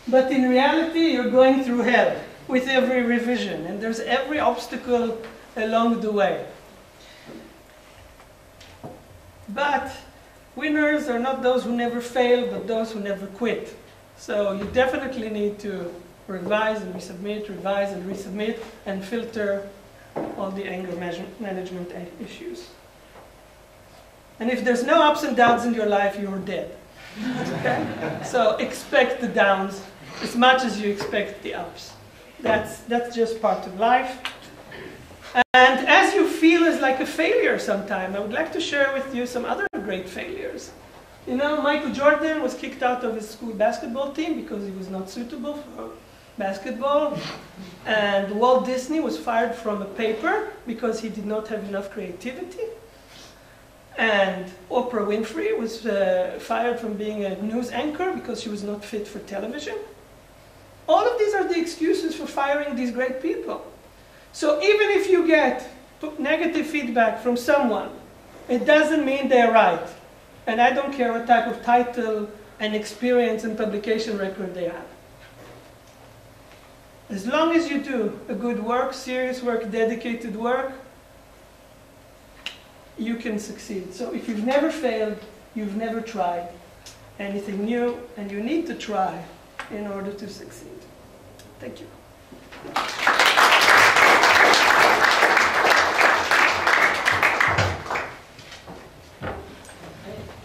but in reality you're going through hell with every revision, and there's every obstacle along the way. But winners are not those who never fail, but those who never quit. So you definitely need to revise and resubmit, revise and resubmit, and filter all the anger management issues. And if there's no ups and downs in your life, you're dead. Okay? So expect the downs as much as you expect the ups. That's just part of life. And as you feel as like a failure sometime, I would like to share with you some other great failures. You know, Michael Jordan was kicked out of his school basketball team because he was not suitable for basketball. And Walt Disney was fired from a paper because he did not have enough creativity. And Oprah Winfrey was fired from being a news anchor because she was not fit for television. All of these are the excuses for firing these great people. So even if you get negative feedback from someone, it doesn't mean they're right. And I don't care what type of title and experience and publication record they have. As long as you do a good work, serious work, dedicated work, you can succeed. So if you've never failed, you've never tried anything new, and you need to try in order to succeed. Thank you.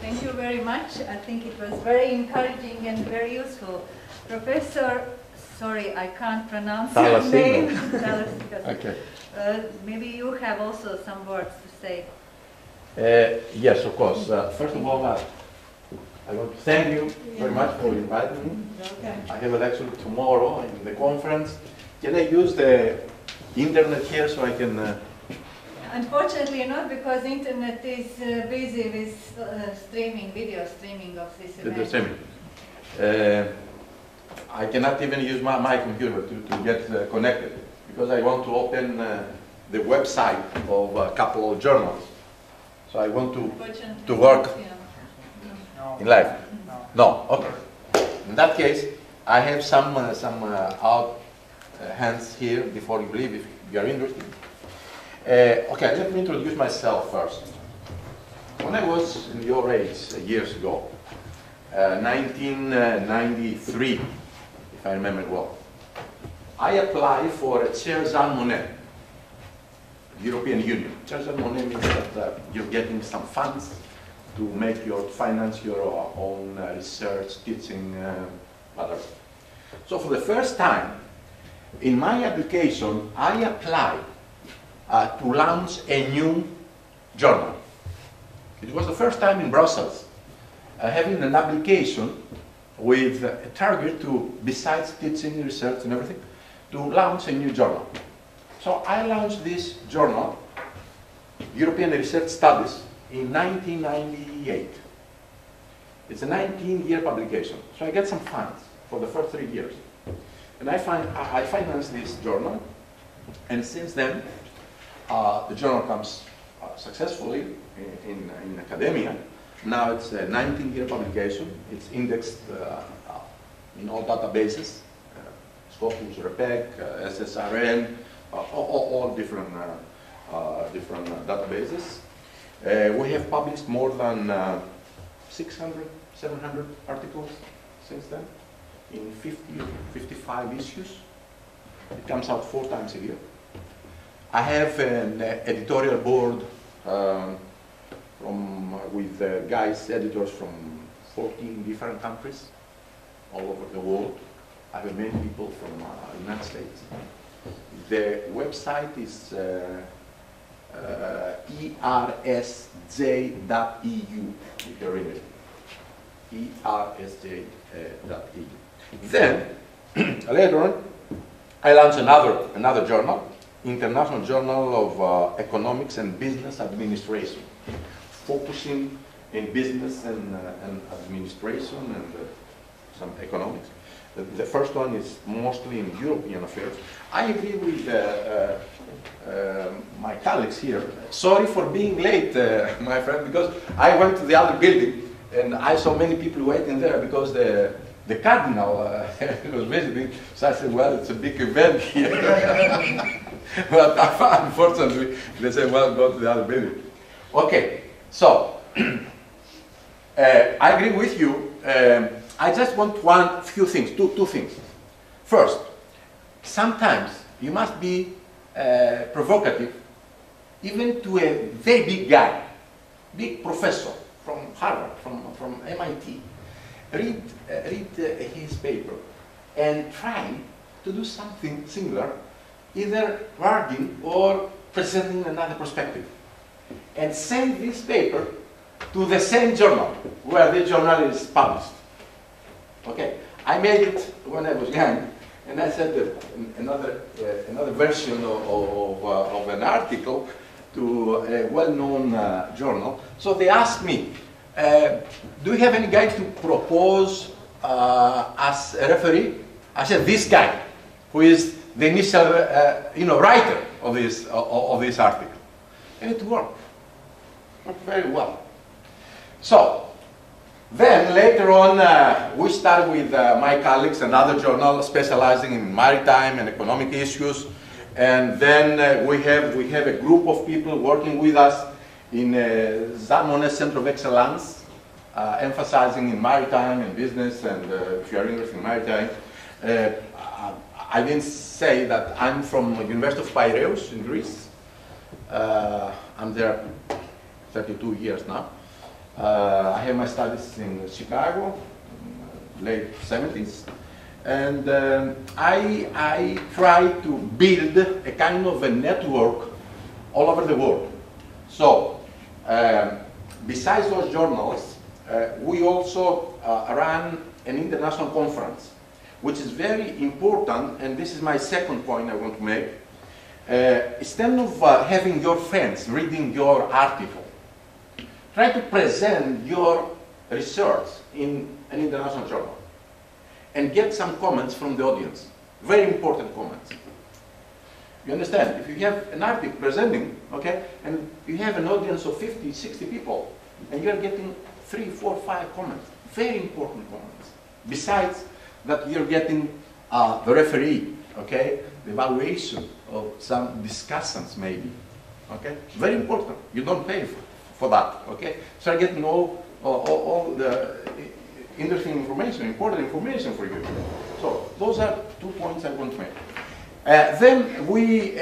Thank you very much. I think it was very encouraging and very useful. Professor, sorry, I can't pronounce your name. Okay. Maybe you have also some words to say. Yes, of course. First of all, I want to thank you very much for inviting me. Okay. I have a lecture tomorrow in the conference. Can I use the internet here so I can... Unfortunately not, because internet is busy with streaming, video streaming of this event. The streaming. I cannot even use my computer to get connected, because I want to open the website of a couple of journals. So I want to work in live. No, okay. In that case, I have some out hands here before you leave, if you are interested. Okay, let me introduce myself first. When I was in your age years ago, 1993, if I remember well, I applied for a Chair Jean Monnet, European Union. Chair Jean Monnet means that you're getting some funds to finance your own research, teaching, whatever. So for the first time, in my application, I applied to launch a new journal. It was the first time in Brussels having an application with a target to, besides teaching, research and everything, to launch a new journal. So I launched this journal, European Research Studies, in 1998. It's a 19-year publication. So I get some funds for the first 3 years. And I financed this journal, and since then, the journal comes successfully in academia. Now it's a 19-year publication. It's indexed in all databases, Scopus, REPEC, SSRN, all different databases. We have published more than 600, 700 articles since then in 55 issues. It comes out 4 times a year. I have an editorial board with guys, editors from 14 different countries all over the world. I have many people from the United States. The website is ersj.eu, if you're in it. ersj.eu. Then, later on, I launched another journal, International Journal of Economics and Business Administration, focusing in business and administration and some economics. The first one is mostly in European affairs. I agree with my colleagues here. Sorry for being late, my friend, because I went to the other building and I saw many people waiting there because the cardinal was visiting. So I said, well, it's a big event here. But unfortunately, they said, well, go to the other building. Okay, so I agree with you. I just want few things, two things. First, sometimes you must be provocative, even to a very big guy, big professor from Harvard, from MIT. Read his paper and try to do something similar, either wording or presenting another perspective. And send this paper to the same journal where the journal is published. Okay, I made it when I was young, and I sent another version of an article to a well-known journal. So they asked me, do you have any guy to propose as a referee? I said, this guy, who is the initial writer of this article. And it worked very well. So, then later on, we start with my colleagues, another journal specializing in maritime and economic issues. And then we have a group of people working with us in Jean Monnet Center of Excellence, emphasizing in maritime and business, and if you are interested in maritime. I didn't say that I'm from the University of Piraeus in Greece. I'm there 32 years now. I have my studies in Chicago, late 70s. And I try to build a kind of a network all over the world. So, besides those journals, we also run an international conference, which is very important, and this is my second point I want to make. Instead of having your friends reading your article, try to present your research in an international journal and get some comments from the audience. Very important comments. You understand? If you have an article presenting, okay, and you have an audience of 50, 60 people, and you're getting 3, 4, 5 comments, very important comments. Besides that you're getting the referee, okay, the evaluation of some discussants maybe, okay? Very important. You don't pay for that, okay? So I get to know all the interesting information, important information for you. So those are 2 points I want to make. Then we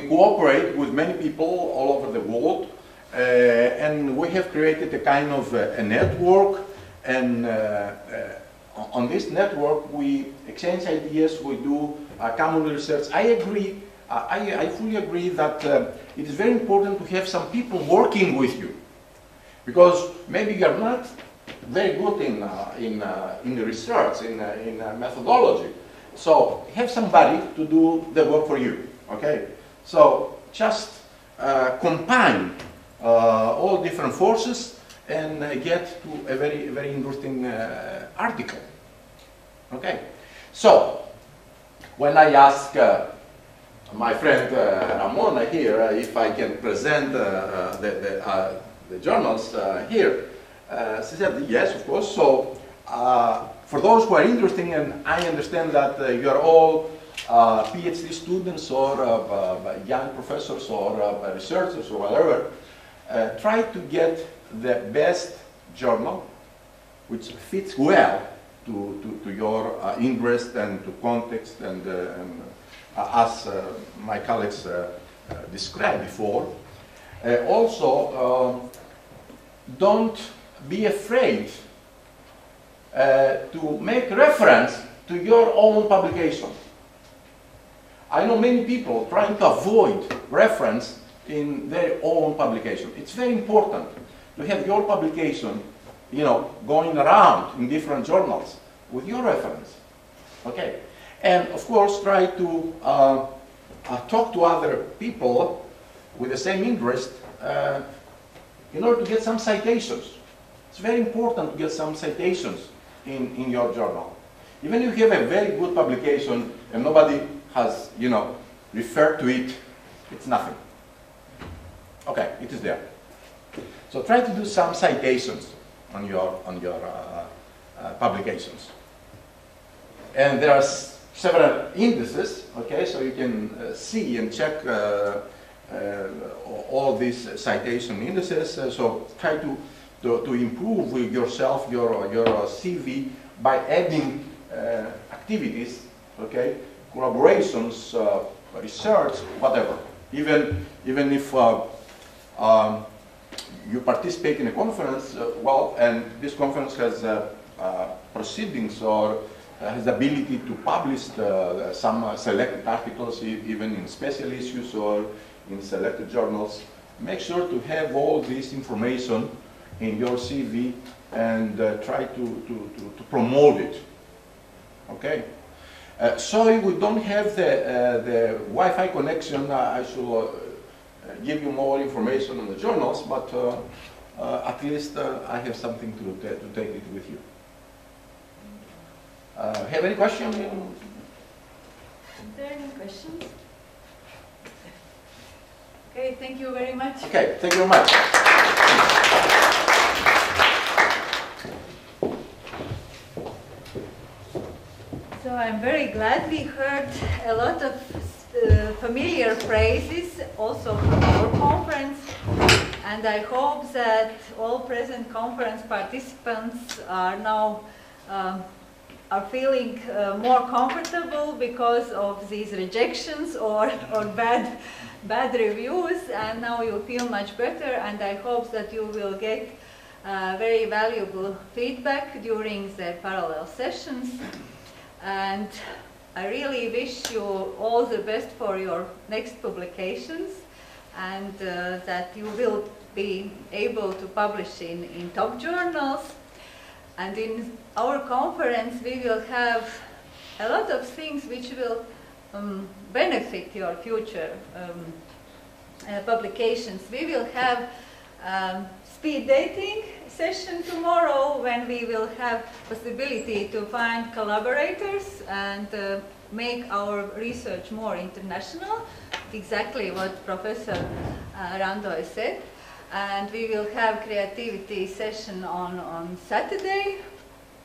cooperate with many people all over the world, and we have created a kind of a network, and on this network we exchange ideas, we do common research. I agree, I fully agree that it is very important to have some people working with you, because maybe you are not very good in the research, in methodology. So have somebody to do the work for you, okay? So just combine all different forces and get to a very, very interesting article, okay? So when I ask my friend Ramona here if I can present the journals here, she said yes, of course. So for those who are interested, and I understand that you are all PhD students or young professors or researchers or whatever, try to get the best journal which fits well to your interest and to context, and as my colleagues described before. Also, don't be afraid to make reference to your own publication. I know many people trying to avoid reference in their own publication. It's very important to have your publication, you know, going around in different journals with your reference. Okay, and of course try to talk to other people with the same interest in order to get some citations. It's very important to get some citations in your journal. Even if you have a very good publication and nobody has, referred to it, it's nothing. Okay, it is there. So try to do some citations on your publications. And there are several indices, okay, so you can see and check all these citation indices. So try to improve yourself, your CV by adding activities, okay, collaborations, research, whatever. Even if you participate in a conference, and this conference has proceedings or has the ability to publish some selected articles, even in special issues or in selected journals. Make sure to have all this information in your CV and try to promote it. Okay? So if we don't have the Wi-Fi connection, I should give you more information on the journals, but at least I have something to take it with you. Have any questions? Is there any questions? Okay, thank you very much. Okay, thank you very much. So I'm very glad we heard a lot of familiar phrases also from our conference, and I hope that all present conference participants are now are feeling more comfortable because of these rejections or bad reviews, and now you feel much better, and I hope that you will get very valuable feedback during the parallel sessions. And I really wish you all the best for your next publications, and that you will be able to publish in top journals. And in our conference we will have a lot of things which will benefit your future publications. We will have speed dating session tomorrow, when we will have possibility to find collaborators and make our research more international, exactly what Professor Randoy said. And we will have creativity session on Saturday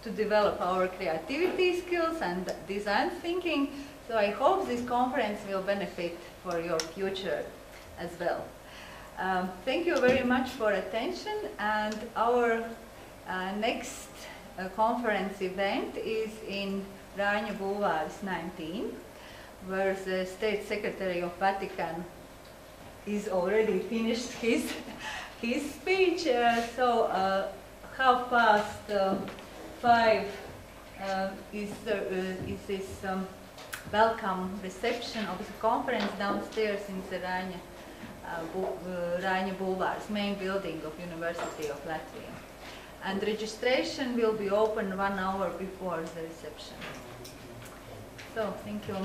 to develop our creativity skills and design thinking. So I hope this conference will benefit for your future as well. Thank you very much for attention, and our next conference event is in Rāņu Bulvārs 19, where the State Secretary of Vatican is already finished his speech. So 5:30 is this welcome reception of the conference downstairs in the Rāņu Bulvārs, main building of University of Latvia. And registration will be open 1 hour before the reception. So, thank you.